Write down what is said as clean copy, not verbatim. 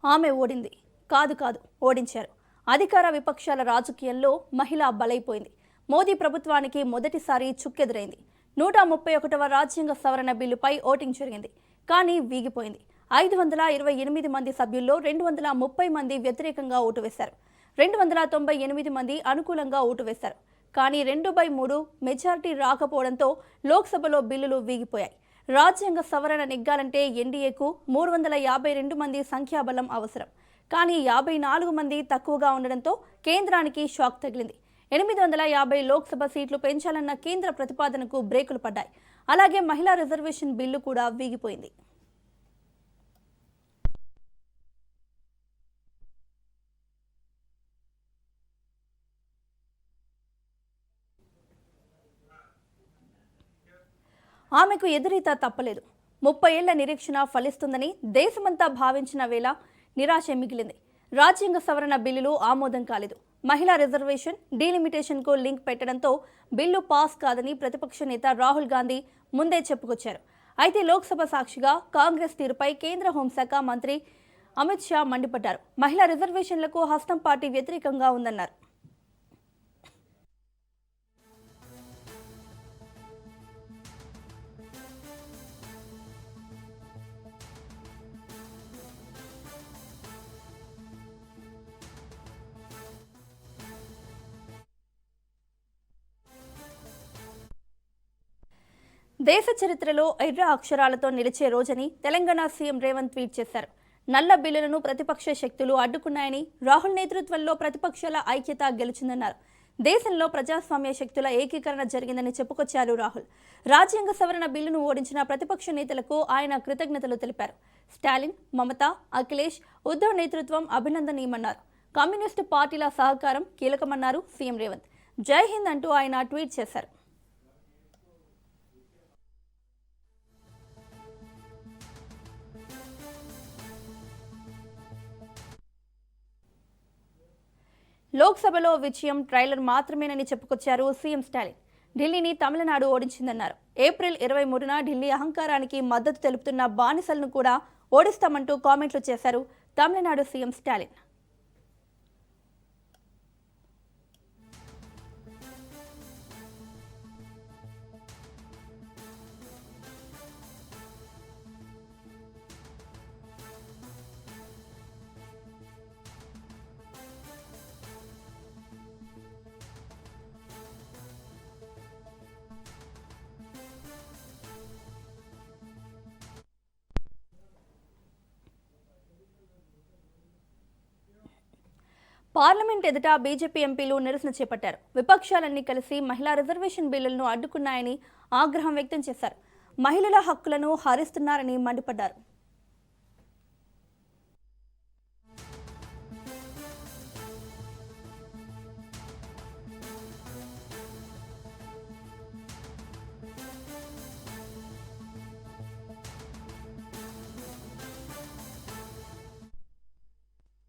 ఆమె ఓడింది. కాదు కాదు ఓడించారు. అధికార విపక్షాల రాజకీయాల్లో మహిళ బలైపోయింది. మోదీ ప్రభుత్వానికి మొదటిసారి చుక్కెదురైంది. 131వ రాజ్యాంగ సవరణ బిల్లుపై ఓటింగ్ జరిగింది. కానీ వీగిపోయింది. 528 మంది సభ్యుల్లో 230 మంది వ్యతిరేకంగా ఓటు వేశారు. 298 మంది అనుకూలంగా ఓటు వేశారు. కానీ 2/3 మెజారిటీ రాకపోవడంతో లోక్సభలో బిల్లులు వీగిపోయాయి. రాజ్యాంగ సవరణ నెగ్గాలంటే ఎన్డీఏకు 352 మంది సంఖ్యాబలం అవసరం. కానీ 54 మంది తక్కువగా ఉండడంతో కేంద్రానికి షాక్ తగిలింది. 850 లోక్సభ సీట్లు పెంచాలన్న కేంద్ర ప్రతిపాదనకు బ్రేకులు పడ్డాయి. అలాగే మహిళా రిజర్వేషన్ బిల్లు కూడా వీగిపోయింది. ఆమెకు ఎదురీత తప్పలేదు. 30 ఏళ్ల నిరీక్షణ ఫలిస్తుందని దేశమంతా భావించిన వేళ నిరాశ మిగిలింది. రాజ్యాంగ సవరణ బిల్లులు ఆమోదం కాలేదు. మహిళా రిజర్వేషన్ డీలిమిటేషన్కు లింక్ పెట్టడంతో బిల్లు పాస్ కాదని ప్రతిపక్ష నేత రాహుల్ గాంధీ ముందే చెప్పుకొచ్చారు. అయితే లోక్సభ సాక్షిగా కాంగ్రెస్ తీరుపై కేంద్ర హోంశాఖ మంత్రి అమిత్ షా మండిపడ్డారు. మహిళా రిజర్వేషన్లకు హస్తం పార్టీ వ్యతిరేకంగా ఉందన్నారు. దేశ చరిత్రలో ఎర్ర అక్షరాలతో నిలిచే రోజని తెలంగాణ సీఎం రేవంత్ ట్వీట్ చేశారు. నల్ల బిల్లులను ప్రతిపక్ష శక్తులు అడ్డుకున్నాయని, రాహుల్ నేతృత్వంలో ప్రతిపక్షాల ఐక్యత గెలిచిందన్నారు. దేశంలో ప్రజాస్వామ్య శక్తుల ఏకీకరణ జరిగిందని చెప్పుకొచ్చారు రాహుల్. రాజ్యాంగ సవరణ బిల్లును ఓడించిన ప్రతిపక్ష నేతలకు ఆయన కృతజ్ఞతలు తెలిపారు. స్టాలిన్, మమత, అఖిలేష్, ఉద్ధవ్ నేతృత్వం అభినందనీయమన్నారు. కమ్యూనిస్టు పార్టీల సహకారం కీలకమన్నారు సీఎం రేవంత్. జై హింద్ అంటూ ఆయన ట్వీట్ చేశారు. లోక్సభలో విజయం ట్రైలర్ మాత్రమేనని చెప్పుకొచ్చారు సీఎం స్టాలిన్. ఢిల్లీని తమిళనాడు ఓడించిందన్నారు. ఏప్రిల్ 23న ఢిల్లీ అహంకారానికి మద్దతు తెలుపుతున్న బానిసలను కూడా ఓడిస్తామంటూ కామెంట్లు చేశారు తమిళనాడు సీఎం స్టాలిన్. పార్లమెంట్ ఎదుట బీజేపీ ఎంపీలు నిరసన చేపట్టారు. విపక్షాలన్నీ కలిసి మహిళా రిజర్వేషన్ బిల్లులను అడ్డుకున్నాయని ఆగ్రహం వ్యక్తం చేశారు. మహిళల హక్కులను హరిస్తున్నారని మండిపడ్డారు.